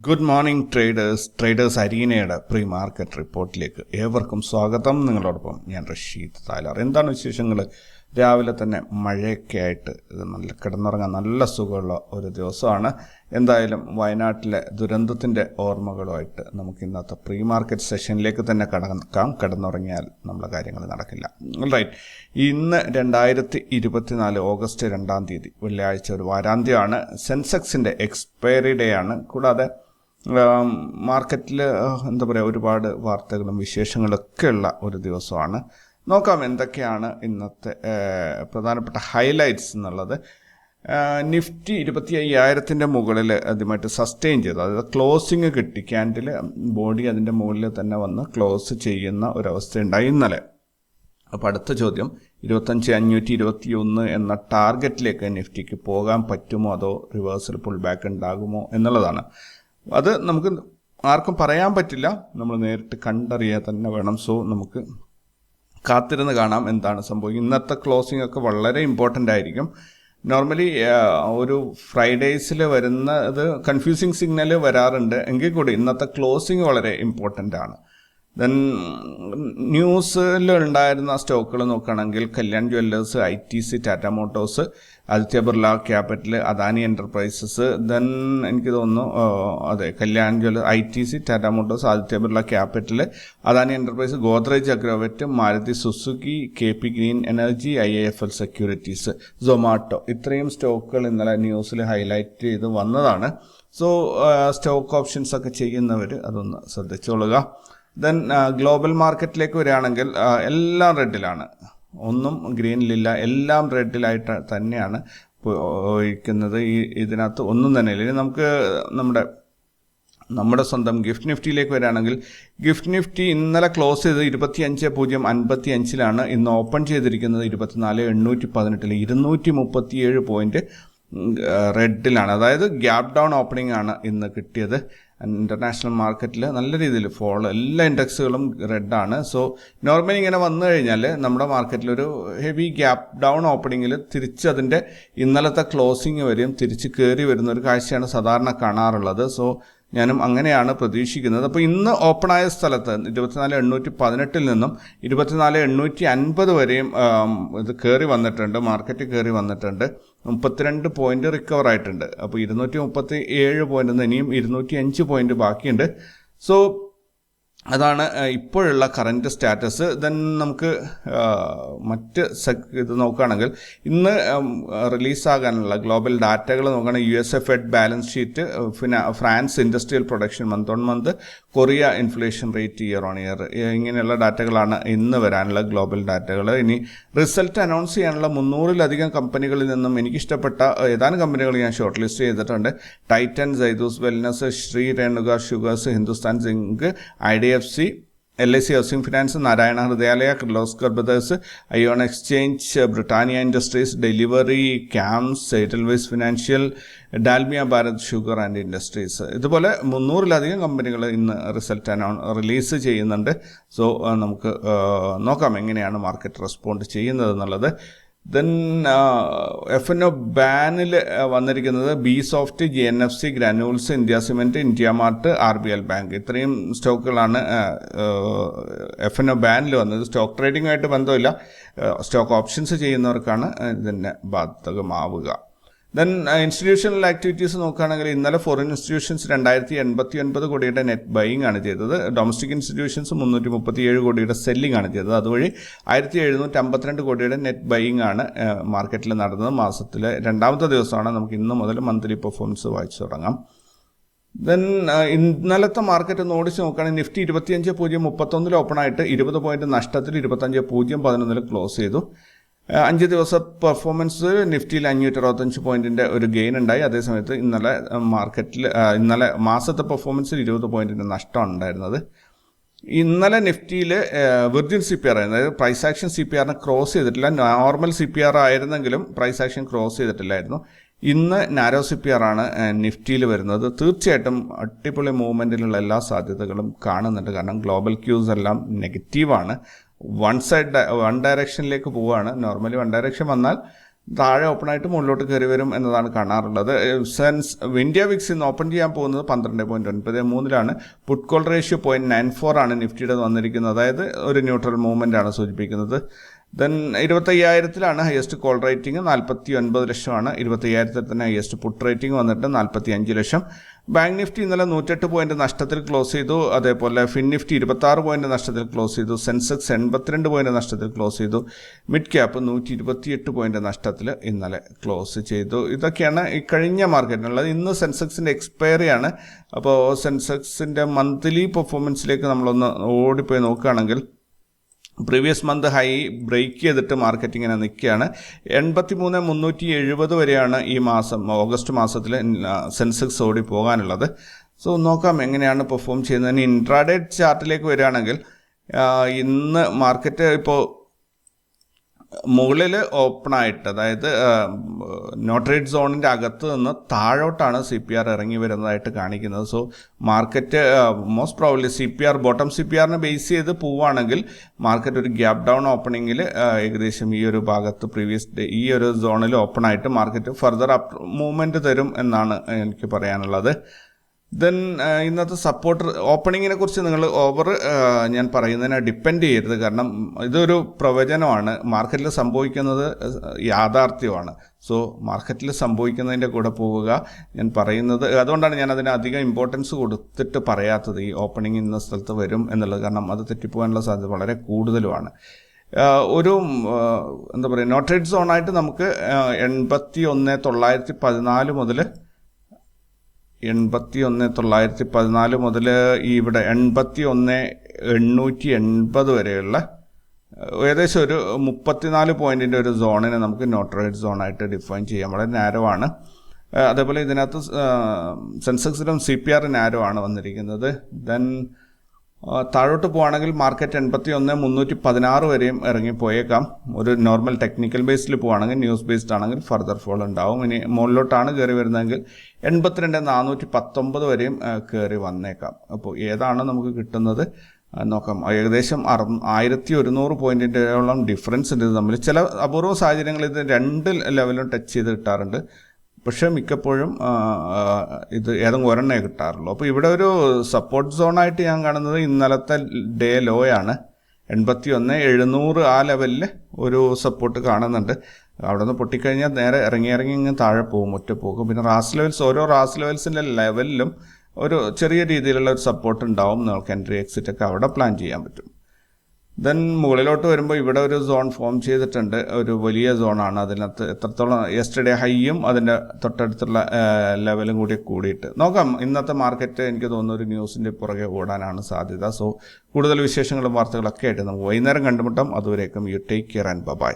Good morning traders അരീനയുടെ pre market റിപ്പോർട്ടിലേക്ക് ഏവർക്കും സ്വാഗതം. നിങ്ങളോടൊപ്പം ഞാൻ റഷീദ് താലാർ. എന്താണ് വിശേഷങ്ങൾ? രാവിലെ തന്നെ മഴയൊക്കെ ആയിട്ട് നല്ല കിടന്നുറങ്ങാൻ നല്ല സുഖമുള്ള ഒരു ദിവസമാണ്. എന്തായാലും വയനാട്ടിലെ ദുരന്തത്തിൻ്റെ ഓർമ്മകളുമായിട്ട് നമുക്ക് ഇന്നത്തെ പ്രീ മാർക്കറ്റ് സെഷനിലേക്ക് തന്നെ കടക്കാം. കിടന്നുറങ്ങിയാൽ നമ്മളെ കാര്യങ്ങൾ നടക്കില്ല. റൈറ്റ്, ഇന്ന് 2024 ഓഗസ്റ്റ് 2 വെള്ളിയാഴ്ച ഒരു വാരാന്ത്യമാണ്. സെൻസെക്സിൻ്റെ എക്സ്പയറി ഡേ ആണ്. കൂടാതെ മാർക്കറ്റിൽ എന്താ പറയുക, ഒരുപാട് വാർത്തകളും വിശേഷങ്ങളൊക്കെ ഉള്ള ഒരു ദിവസമാണ്. നോക്കാം എന്തൊക്കെയാണ് ഇന്നത്തെ പ്രധാനപ്പെട്ട ഹൈലൈറ്റ്സ് എന്നുള്ളത്. നിഫ്റ്റി 25,000 മുകളിൽ ആദ്യമായിട്ട് സസ്റ്റെയിൻ ചെയ്തു. അതായത് ക്ലോസിങ് കിട്ടി, ക്യാൻഡിൽ ബോഡി അതിൻ്റെ മുകളിൽ തന്നെ വന്ന് ക്ലോസ് ചെയ്യുന്ന ഒരവസ്ഥയുണ്ടായി ഇന്നലെ. അപ്പോൾ അടുത്ത ചോദ്യം 25,521 എന്ന ടാർഗറ്റിലേക്ക് നിഫ്റ്റിക്ക് പോകാൻ പറ്റുമോ, അതോ റിവേഴ്സൽ പുൾ ബാക്ക് ഉണ്ടാകുമോ എന്നുള്ളതാണ്. അത് നമുക്ക് ആർക്കും പറയാൻ പറ്റില്ല, നമ്മൾ നേരിട്ട് കണ്ടറിയാൻ തന്നെ വേണം. സോ നമുക്ക് കാത്തിരുന്ന് കാണാം എന്താണ് സംഭവിക്കുക. ഇന്നത്തെ ക്ലോസിംഗ് ഒക്കെ വളരെ ഇമ്പോർട്ടൻ്റ് ആയിരിക്കും. നോർമലി ഒരു ഫ്രൈഡേയ്സിൽ വരുന്നത് കൺഫ്യൂസിങ് സിഗ്നൽ വരാറുണ്ട്, എങ്കിൽ കൂടി ഇന്നത്തെ ക്ലോസിംഗ് വളരെ ഇമ്പോർട്ടൻ്റ് ആണ്. ദെൻ ന്യൂസിൽ ഉണ്ടായിരുന്ന സ്റ്റോക്കുകൾ നോക്കുകയാണെങ്കിൽ Kalyan Jewellers, ITC, Tata Motors, Aditya Birla capital, Adani enterprises. Then എനിക്ക് തോന്നുന്നു Kalyan Jewellers, ITC, Tata Motors, Aditya Birla capital, Adani enterprise, Godrej Agrovet, Maruti Suzuki, KP green energy, IIFL securities, Zomato, ഇത്രയും സ്റ്റോക്കുകൾ ഇന്നലെ ന്യൂസിൽ ഹൈലൈറ്റ് ചെയ്ത് വന്നതാണ്. സോ സ്റ്റോക്ക് ഓപ്ഷൻസ് ഒക്കെ ചെയ്യുന്നവർ അതൊന്ന് ശ്രദ്ധിച്ചോളുക. ദെൻ ഗ്ലോബൽ മാർക്കറ്റിലേക്ക് വരികയാണെങ്കിൽ എല്ലാം റെഡിലാണ്, ഒന്നും ഗ്രീനിലില്ല, എല്ലാം റെഡിലായിട്ട് തന്നെയാണ് പോയിരിക്കുന്നത്. ഇതിനകത്ത് ഒന്നും തന്നെ ഇല്ല. ഇനി നമുക്ക് നമ്മുടെ സ്വന്തം ഗിഫ്റ്റ് നിഫ്റ്റിയിലേക്ക് വരികയാണെങ്കിൽ ഗിഫ്റ്റ് നിഫ്റ്റി ഇന്നലെ ക്ലോസ് ചെയ്ത് 25,055 ഇന്ന് ഓപ്പൺ ചെയ്തിരിക്കുന്നത് 24,818 237 പോയിന്റ് റെഡിലാണ്. അതായത് ഗ്യാപ് ഡൗൺ ഓപ്പണിംഗ് ആണ് ഇന്ന് കിട്ടിയത്. ഇൻ്റർനാഷണൽ മാർക്കറ്റിൽ നല്ല രീതിയിൽ ഫോൾ, എല്ലാ ഇൻഡെക്സുകളും റെഡാണ്. സോ നോർമലി ഇങ്ങനെ വന്നു കഴിഞ്ഞാൽ നമ്മുടെ മാർക്കറ്റിലൊരു ഹെവി ഗ്യാപ് ഡൗൺ ഓപ്പണിങ്ങിൽ തിരിച്ച് അതിൻ്റെ ഇന്നലത്തെ ക്ലോസിങ് വരെയും തിരിച്ച് കയറി വരുന്ന ഒരു കാഴ്ചയാണ് സാധാരണ കാണാറുള്ളത്. സോ ഞാനും അങ്ങനെയാണ് പ്രതീക്ഷിക്കുന്നത്. അപ്പോൾ ഇന്ന് ഓപ്പണായ സ്ഥലത്ത് 24,818 നിന്നും 24,850 വരെയും ഇത് കയറി വന്നിട്ടുണ്ട്, മാർക്കറ്റ് കയറി വന്നിട്ടുണ്ട്. 32 പോയിന്റ് റിക്കവർ ആയിട്ടുണ്ട്. അപ്പോൾ 237 പോയിന്റ് നിന്ന് ഇനിയും 205 പോയിന്റ് ബാക്കിയുണ്ട്. സോ അതാണ് ഇപ്പോഴുള്ള കറൻറ്റ് സ്റ്റാറ്റസ്. ദെൻ നമുക്ക് മറ്റ് ഇത് നോക്കുകയാണെങ്കിൽ ഇന്ന് റിലീസാകാനുള്ള ഗ്ലോബൽ ഡാറ്റകൾ നോക്കുകയാണെങ്കിൽ USA fed balance sheet, France industrial production month on month, Korea inflation rate year on year, ഇങ്ങനെയുള്ള ഡാറ്റകളാണ് ഇന്ന് വരാനുള്ള ഗ്ലോബൽ ഡാറ്റകൾ. ഇനി റിസൾട്ട് അനൗൺസ് ചെയ്യാനുള്ള 300-ലധികം കമ്പനികളിൽ നിന്നും എനിക്കിഷ്ടപ്പെട്ട ഏതാനും കമ്പനികൾ ഞാൻ ഷോർട്ട് ലിസ്റ്റ് ചെയ്തിട്ടുണ്ട്. Titan, Zydus Wellness, Shri Renuka Sugars, Hindustan Zinc, IDFC, LIC Housing Finance, Narayana Hrudayalaya, Kirloskar Brothers, Ion Exchange, Britannia Industries, Delhivery, CAMS, Edelweiss Financial, Dalmia Bharat Sugar and Industries. ഇതുപോലെ 300-ലധികം കമ്പനികൾ ഇന്ന് റിസൾട്ട് റിലീസ് ചെയ്യുന്നുണ്ട്. സോ നമുക്ക് നോക്കാം എങ്ങനെയാണ് മാർക്കറ്റ് റെസ്പോണ്ട് ചെയ്യുന്നത് എന്നുള്ളത്. ദെൻ F&O ബാനിൽ വന്നിരിക്കുന്നത് B-soft, GNFC, granules, India cement, India mart, RBL bank, ഇത്രയും സ്റ്റോക്കുകളാണ് F&O ബാനിൽ വന്നത്. സ്റ്റോക്ക് ട്രേഡിങ്ങുമായിട്ട് ബന്ധമില്ല, സ്റ്റോക്ക് ഓപ്ഷൻസ് ചെയ്യുന്നവർക്കാണ് ഇതിൻ്റെ ബാധകമാവുക. ദെൻ ഇൻസ്റ്റിറ്റ്യൂഷണൽ ആക്ടിവിറ്റീസ് നോക്കുകയാണെങ്കിൽ ഇന്നലെ ഫോറിൻ ഇൻസ്റ്റിറ്റ്യൂഷൻസ് 2,089 കോടിയുടെ നെറ്റ് ബൈയിങ് ആണ് ചെയ്തത്. ഡൊമസ്റ്റിക് ഇൻസ്റ്റിറ്റ്യൂഷൻസ് 337 കോടിയുടെ സെല്ലിംഗ് ആണ് ചെയ്തത്. അതുവഴി 1,752 കോടിയുടെ നെറ്റ് ബൈയിങ് ആണ് മാർക്കറ്റിൽ നടന്നത്. മാസത്തിലെ 2ാമത്തെ ദിവസമാണ്. നമുക്ക് ഇന്ന് മുതൽ മന്ത്ലി പെർഫോമൻസ് വായിച്ചു തുടങ്ങാം. ദെൻ ഇന്നലത്തെ മാർക്കറ്റ് ഒന്ന് ഓടിച്ച് നോക്കുകയാണെങ്കിൽ നിഫ്റ്റി 25,031 ഓപ്പണായിട്ട് 20 പോയിന്റ് നഷ്ടത്തിൽ 25,011 ക്ലോസ് ചെയ്തു. 5 ദിവസ പെർഫോമൻസ് നിഫ്റ്റിയിൽ 565 പോയിന്റിൻ്റെ ഒരു ഗെയിൻ ഉണ്ടായി. അതേസമയത്ത് ഇന്നലെ മാസത്തെ പെർഫോമൻസിൽ 20 പോയിന്റിൻ്റെ നഷ്ടമാണ് ഉണ്ടായിരുന്നത്. ഇന്നലെ നിഫ്റ്റിയിൽ വിർജിൻ CPR, അതായത് പ്രൈസ് ആക്ഷൻ CPRനെ ക്രോസ് ചെയ്തിട്ടില്ല. നോർമൽ CPR ആയിരുന്നെങ്കിലും പ്രൈസ് ആക്ഷൻ ക്രോസ് ചെയ്തിട്ടില്ലായിരുന്നു. ഇന്ന് നാരോ CPR ആണ് നിഫ്റ്റിയിൽ വരുന്നത്. തീർച്ചയായിട്ടും അടിപൊളി മൂവ്മെൻറ്റിലുള്ള എല്ലാ സാധ്യതകളും കാണുന്നുണ്ട്. കാരണം ഗ്ലോബൽ ക്യൂസ് എല്ലാം നെഗറ്റീവാണ്. വൺ ഡയറക്ഷനിലേക്ക് പോവുകയാണ്. നോർമലി വൺ ഡയറക്ഷൻ വന്നാൽ താഴെ ഓപ്പണായിട്ട് മുകളിലോട്ട് കയറി വരും എന്നതാണ് കാണാറുള്ളത്. ഇന്ത്യ വിക്സ് ഇന്ന് ഓപ്പൺ ചെയ്യാൻ പോകുന്നത് 12.93 പുട്ട് കോൾ റേഷ്യോ 0.94 ആണ് നിഫ്റ്റിയുടെ വന്നിരിക്കുന്നത്. അതായത് ഒരു ന്യൂട്രൽ മൂവ്മെൻ്റ് ആണ് സൂചിപ്പിക്കുന്നത്. ദെൻ 25,000 ഹയസ്റ്റ് കോൾ റേറ്റിംഗ് 49 ലക്ഷമാണ്. 25,000 തന്നെ ഹയസ്റ്റ് പുട്ട് റേറ്റിംഗ് വന്നിട്ട് 45 ലക്ഷം. ബാങ്ക് നിഫ്റ്റി ഇന്നലെ 108 പോയിന്റ് നഷ്ടത്തിൽ ക്ലോസ് ചെയ്തു. അതേപോലെ ഫിൻ നിഫ്റ്റി 26 പോയിന്റ് നഷ്ടത്തിൽ ക്ലോസ് ചെയ്തു. സെൻസെക്സ് 82 പോയിന്റ് നഷ്ടത്തിൽ ക്ലോസ് ചെയ്തു. മിഡ് ക്യാപ്പ് 128 പോയിന്റ് നഷ്ടത്തിൽ ഇന്നലെ ക്ലോസ് ചെയ്തു. ഇതൊക്കെയാണ് ഈ കഴിഞ്ഞ മാർക്കറ്റിനുള്ളത്. ഇന്ന് സെൻസെക്സിൻ്റെ എക്സ്പയറിയാണ്. അപ്പോൾ സെൻസെക്സിൻ്റെ മന്ത്ലി പെർഫോമൻസിലേക്ക് നമ്മളൊന്ന് ഓടിപ്പോയി നോക്കുകയാണെങ്കിൽ പ്രീവിയസ് മന്ത് ഹൈ ബ്രേക്ക് ചെയ്തിട്ട് മാർക്കറ്റ് ഇങ്ങനെ നിൽക്കുകയാണ്. 83,370 വരെയാണ് ഈ മാസം ഓഗസ്റ്റ് മാസത്തിൽ സെൻസെക്സ് ഓടി പോകാനുള്ളത്. സോ നോക്കാം എങ്ങനെയാണ് പെർഫോം ചെയ്യുന്നത്. ഇൻട്രാഡേ ചാർട്ടിലേക്ക് വരികയാണെങ്കിൽ ഇന്ന് മാർക്കറ്റ് ഇപ്പോൾ മുകളിൽ ഓപ്പണായിട്ട്, അതായത് നോ ട്രേഡ് സോണിൻ്റെ അകത്ത് നിന്ന് താഴോട്ടാണ് CPR ഇറങ്ങി വരുന്നതായിട്ട് കാണിക്കുന്നത്. So market most probably bottom CPRനെ ബേസ് ചെയ്ത് പോവുകയാണെങ്കിൽ മാർക്കറ്റ് ഒരു ഗ്യാപ് ഡൗൺ ഓപ്പണിങ്ങിൽ ഏകദേശം ഈ ഒരു ഭാഗത്ത് ഈ ഒരു സോണിൽ ഓപ്പണായിട്ട് മാർക്കറ്റ് ഫർദർ അപ്പ് മൂവ്മെൻറ്റ് തരും എന്നാണ് എനിക്ക് പറയാനുള്ളത്. ദെൻ ഇന്നത്തെ സപ്പോർട്ട് ഓപ്പണിങ്ങിനെ കുറിച്ച് നിങ്ങൾ ഞാൻ പറയുന്നതിനെ ഡിപ്പെൻഡ് ചെയ്യരുത്. കാരണം ഇതൊരു പ്രവചനമാണ്. മാർക്കറ്റിൽ സംഭവിക്കുന്നത് യാഥാർത്ഥ്യമാണ്. സോ മാർക്കറ്റിൽ സംഭവിക്കുന്നതിൻ്റെ കൂടെ പോവുക. ഞാൻ പറയുന്നത് അതുകൊണ്ടാണ് ഞാൻ അതിന് അധികം ഇമ്പോർട്ടൻസ് കൊടുത്തിട്ട് പറയാത്തത്. ഈ ഓപ്പണിംഗ് ഇന്ന സ്ഥലത്ത് വരും എന്നുള്ളത്. കാരണം അത് തെറ്റിപ്പോകാനുള്ള സാധ്യത വളരെ കൂടുതലുമാണ്. ഒരു എന്താ പറയുക, നോ ട്രേഡ് സോണായിട്ട് നമുക്ക് 81,914 മുതൽ 81,914 മുതൽ ഇവിടെ 81,880 വരെയുള്ള ഏകദേശം ഒരു 34 പോയിൻറ്റിൻ്റെ ഒരു സോണിനെ നമുക്ക് നോ ട്രേഡ് സോണായിട്ട് ഡിഫൈൻ ചെയ്യാം. വളരെ നാരോ ആണ്. അതേപോലെ ഇതിനകത്ത് സെൻസെക്സിലും CPR നാരോ ആണ് വന്നിരിക്കുന്നത്. ദെൻ താഴോട്ട് പോവുകയാണെങ്കിൽ മാർക്കറ്റ് 81,316 വരെയും ഇറങ്ങിപ്പോയേക്കാം. ഒരു നോർമൽ ടെക്നിക്കൽ ബേസിൽ പോവുകയാണെങ്കിൽ, ന്യൂസ് ബേസ്ഡ് ആണെങ്കിൽ ഫർദർ ഫോൾ ഉണ്ടാവും. ഇനി മുകളിലോട്ടാണ് കയറി വരുന്നതെങ്കിൽ 82,419 വരെയും കയറി വന്നേക്കാം. അപ്പോൾ ഏതാണ് നമുക്ക് കിട്ടുന്നത് നോക്കാം. ഏകദേശം 1,100 പോയിൻറ്റിൻ്റെയോളം ഡിഫറൻസ് ഉണ്ട് ഇത് തമ്മിൽ. ചില അപൂർവ സാഹചര്യങ്ങളിൽ ഇത് 2 ലെവലും ടച്ച് ചെയ്ത് കിട്ടാറുണ്ട്. പക്ഷേ മിക്കപ്പോഴും ഇത് ഏതെങ്കിലും ഒരെണ്ണേ കിട്ടാറുള്ളൂ. അപ്പോൾ ഇവിടെ ഒരു സപ്പോർട്ട് സോണായിട്ട് ഞാൻ കാണുന്നത് ഇന്നലത്തെ ഡേ ലോയാണ് 81,700. ആ ലെവലിൽ ഒരു സപ്പോർട്ട് കാണുന്നുണ്ട്. അവിടെ നിന്ന് പൊട്ടിക്കഴിഞ്ഞാൽ നേരെ ഇറങ്ങി ഇങ്ങ് താഴെ പോകും, ഒറ്റ പോകും. പിന്നെ ഓരോ റാസ് ലെവൽസിൻ്റെ ലെവലിലും ഒരു ചെറിയ രീതിയിലുള്ള ഒരു സപ്പോർട്ട് ഉണ്ടാവും. നിങ്ങൾക്ക് എൻട്രി എക്സിറ്റ് ഒക്കെ അവിടെ പ്ലാൻ ചെയ്യാൻ പറ്റും. ദെൻ മുകളിലോട്ട് വരുമ്പോൾ ഇവിടെ ഒരു സോൺ ഫോം ചെയ്തിട്ടുണ്ട്. ഒരു വലിയ സോണാണ്. അതിനകത്ത് എത്രത്തോളം യെസ്റ്റർഡേ ഹൈയും അതിൻ്റെ തൊട്ടടുത്തുള്ള ലെവലും കൂടിയിട്ട് നോക്കാം. ഇന്നത്തെ മാർക്കറ്റ് എനിക്ക് തോന്നുന്നു ഒരു ന്യൂസിൻ്റെ പുറകെ ഓടാനാണ് സാധ്യത. സോ കൂടുതൽ വിശേഷങ്ങളും വാർത്തകളൊക്കെ ആയിട്ട് നമുക്ക് വൈകുന്നേരം കണ്ടുമുട്ടാം. അതുവരേക്കും you take care and by.